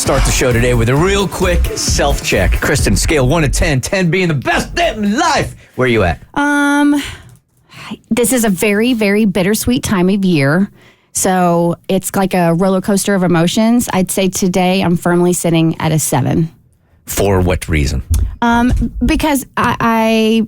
Start the show today with a real quick self-check. Kristen, scale 1 to 10, 10 being the best day of life. Where are you at? This is a very, very bittersweet time of year. So it's like a roller coaster of emotions. I'd say today I'm firmly sitting at a 7. For what reason? Because I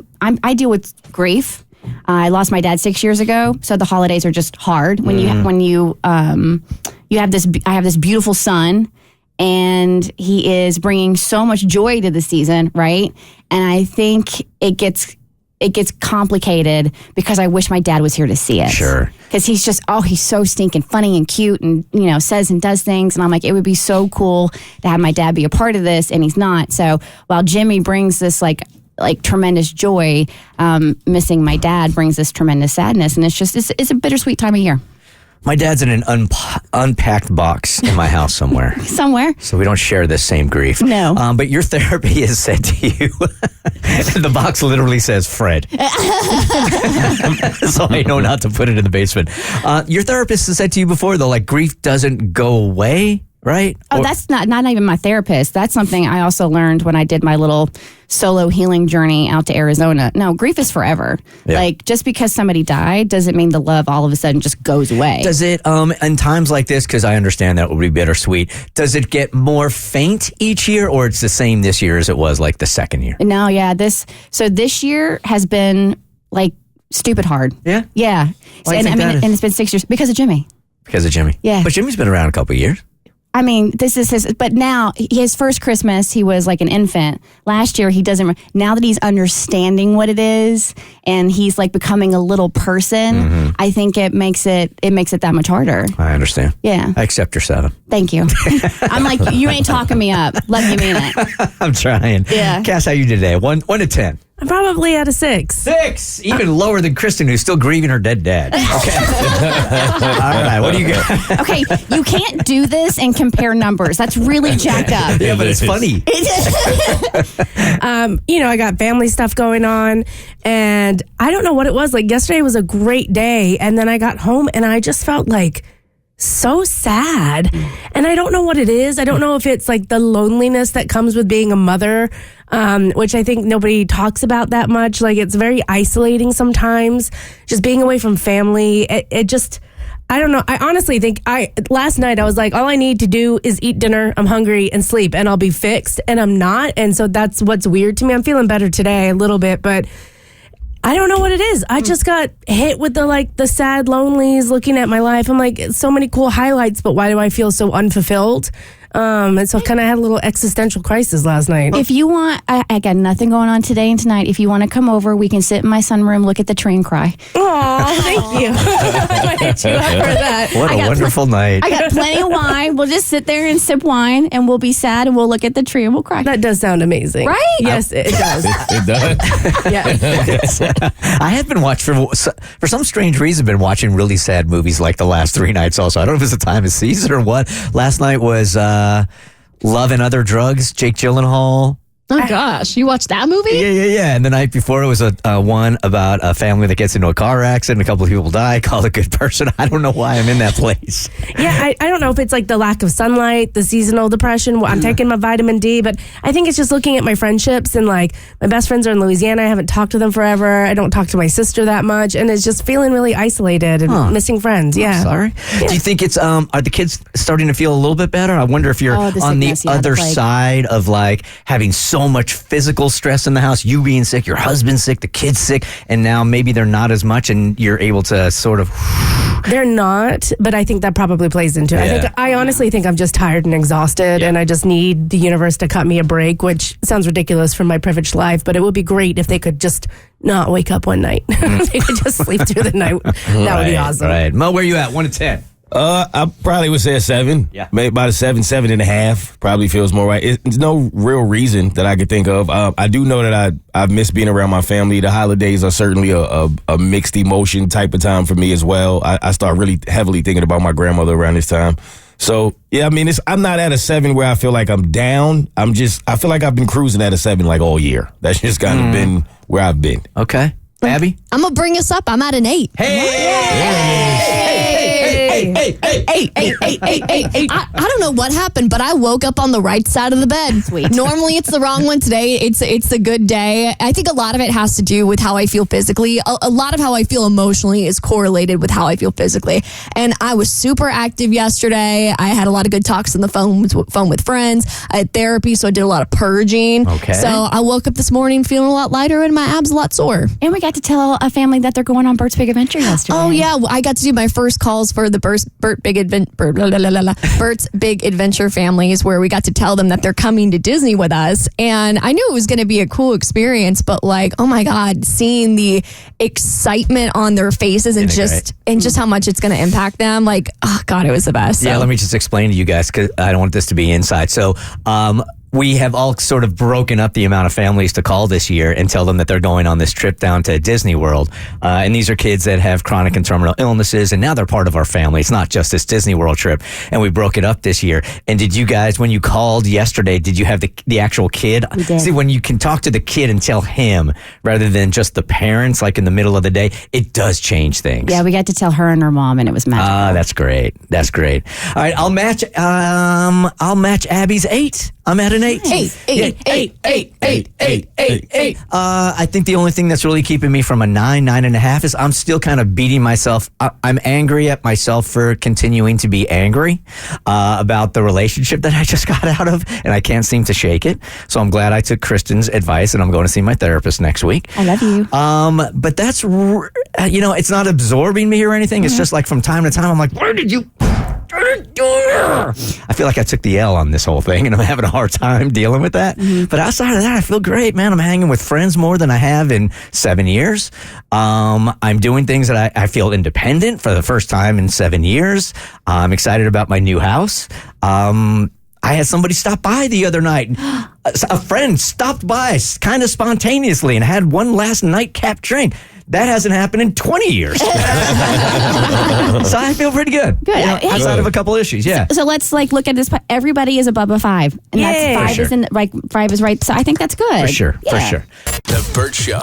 deal with grief. I lost my dad 6 years ago, so the holidays are just hard. When you have this, I have this beautiful son, and he is bringing so much joy to the season, right? And I think it gets complicated because I wish my dad was here to see it. Sure. Because he's so stinking funny and cute and, says and does things. And I'm like, it would be so cool to have my dad be a part of this, and he's not. So while Jimmy brings this like tremendous joy, missing my dad brings this tremendous sadness. And it's a bittersweet time of year. My dad's in an unpacked box in my house somewhere. Somewhere. So we don't share this same grief. No. But your therapy has said to you, the box literally says Fred. So I know not to put it in the basement. Your therapist has said to you before, though, like grief doesn't go away, right? Oh, that's not even my therapist. That's something I also learned when I did my little solo healing journey out to Arizona. No, grief is forever. Yeah. Like, just because somebody died doesn't mean the love all of a sudden just goes away. Does it, in times like this, because I understand that would be bittersweet, does it get more faint each year, or it's the same this year as it was like the second year? No, yeah. This year has been like stupid hard. Yeah? Yeah. Why do you think that is? And it's been 6 years because of Jimmy. Because of Jimmy? Yeah. But Jimmy's been around a couple of years. I mean, this is his, but now his first Christmas, he was like an infant. Last year, he doesn't, now that he's understanding what it is and he's like becoming a little person, I think it makes it that much harder. I understand. Yeah. I accept your 7. Thank you. I'm like, you ain't talking me up. Let me mean it. I'm trying. Yeah. Cass, how you did today? 1 to 10. I'm probably at a 6. 6! Even lower than Kristen, who's still grieving her dead dad. Okay. All right, what do you got? Okay, you can't do this and compare numbers. That's really jacked up. Yeah, but it's funny. I got family stuff going on, and I don't know what it was. Like, yesterday was a great day, and then I got home, and I just felt like so sad. And I don't know what it is. I don't know if it's like the loneliness that comes with being a mother, which I think nobody talks about that much. Like, it's very isolating sometimes, just being away from family. It just, I don't know. I honestly think last night I was like, all I need to do is eat dinner, I'm hungry, and sleep, and I'll be fixed. And I'm not. And so that's what's weird to me. I'm feeling better today a little bit, but I don't know what it is. I just got hit with the sad lonelies looking at my life. I'm like, so many cool highlights, but why do I feel so unfulfilled? And so kind of had a little existential crisis last night. If you want, I got nothing going on today and tonight. If you want to come over, we can sit in my sunroom, look at the tree and cry. Oh, thank you. I might hit you up for that. What a wonderful night. I got plenty of wine. We'll just sit there and sip wine, and we'll be sad, and we'll look at the tree, and we'll cry. That does sound amazing. Right? Yes, it does. It does. Yeah. I have been watching, for some strange reason, been watching really sad movies like the last 3 nights also. I don't know if it's the time of season or what. Last night was Love and Other Drugs, Jake Gyllenhaal. Oh, gosh. You watched that movie? Yeah. And the night before, it was a one about a family that gets into a car accident. A couple of people die. Called A Good Person. I don't know why I'm in that place. Yeah, I don't know if it's like the lack of sunlight, the seasonal depression. I'm taking my vitamin D, but I think it's just looking at my friendships, and like my best friends are in Louisiana. I haven't talked to them forever. I don't talk to my sister that much, and it's just feeling really isolated and missing friends. Yeah. Sorry. Yeah. Do you think it's are the kids starting to feel a little bit better? I wonder if you're on the other side of like having so much physical stress in the house, you being sick, your husband's sick, the kid's sick, and now maybe they're not as much, and you're able to sort of. They're not, but I think that probably plays into it. Yeah. I honestly think I'm just tired and exhausted, and I just need the universe to cut me a break, which sounds ridiculous from my privileged life, but it would be great if they could just not wake up one night. They could just sleep through the night. That would be awesome. Right. Mo, where you at? 1 to 10. I probably would say a 7. Yeah. Maybe about a 7.5. Probably feels more right. There's no real reason that I could think of. I do know that I've missed being around my family. The holidays are certainly a mixed emotion type of time for me as well. I start really heavily thinking about my grandmother around this time. So, yeah, I mean, I'm not at a 7 where I feel like I'm down. I feel like I've been cruising at a 7 like all year. That's just kind of been where I've been. Okay. Abby? I'm going to bring us up. I'm at an 8. Hey! I don't know what happened, but I woke up on the right side of the bed. Sweet. Normally it's the wrong one. Today it's a good day. I think a lot of it has to do with how I feel physically. A lot of how I feel emotionally is correlated with how I feel physically. And I was super active yesterday. I had a lot of good talks on the phone with friends. I had therapy, so I did a lot of purging. Okay. So I woke up this morning feeling a lot lighter and my abs a lot sore. And we got to tell a family that they're going on Bert's Big Adventure yesterday. Oh yeah, I got to do my first calls for the Bert's Big Adventure families, where we got to tell them that they're coming to Disney with us. And I knew it was going to be a cool experience, but like, oh my God, seeing the excitement on their faces and just how much it's going to impact them, like, oh God, it was the best. Yeah, let me just explain to you guys, because I don't want this to be inside. So, we have all sort of broken up the amount of families to call this year and tell them that they're going on this trip down to Disney World. And these are kids that have chronic and terminal illnesses, and now they're part of our family. It's not just this Disney World trip. And we broke it up this year. And did you guys, when you called yesterday, did you have the actual kid? We did. See, when you can talk to the kid and tell him rather than just the parents, like in the middle of the day, it does change things. Yeah, we got to tell her and her mom, and it was magical. That's great. That's great. All right, I'll match Abby's 8. I'm at an 8. Eight. I think the only thing that's really keeping me from a 9.5 is I'm still kind of beating myself. I'm angry at myself for continuing to be angry about the relationship that I just got out of, and I can't seem to shake it. So I'm glad I took Kristen's advice, and I'm going to see my therapist next week. I love you. But that's, it's not absorbing me or anything. It's just like from time to time, I'm like, where did you... I feel like I took the L on this whole thing, and I'm having a hard time dealing with that. But outside of that, I feel great, man. I'm hanging with friends more than I have in 7 years. I'm doing things that I feel independent for the first time in 7 years. I'm excited about my new house. I had somebody stop by the other night. A friend stopped by kind of spontaneously and had one last nightcap drink. That hasn't happened in 20 years. So I feel pretty good. Good. Outside of a couple issues, yeah. So let's look at this. Everybody is above a 5, and that's 5 sure. isn't right. 5 is right. So I think that's good. For sure. Yeah. For sure. The Bert Show.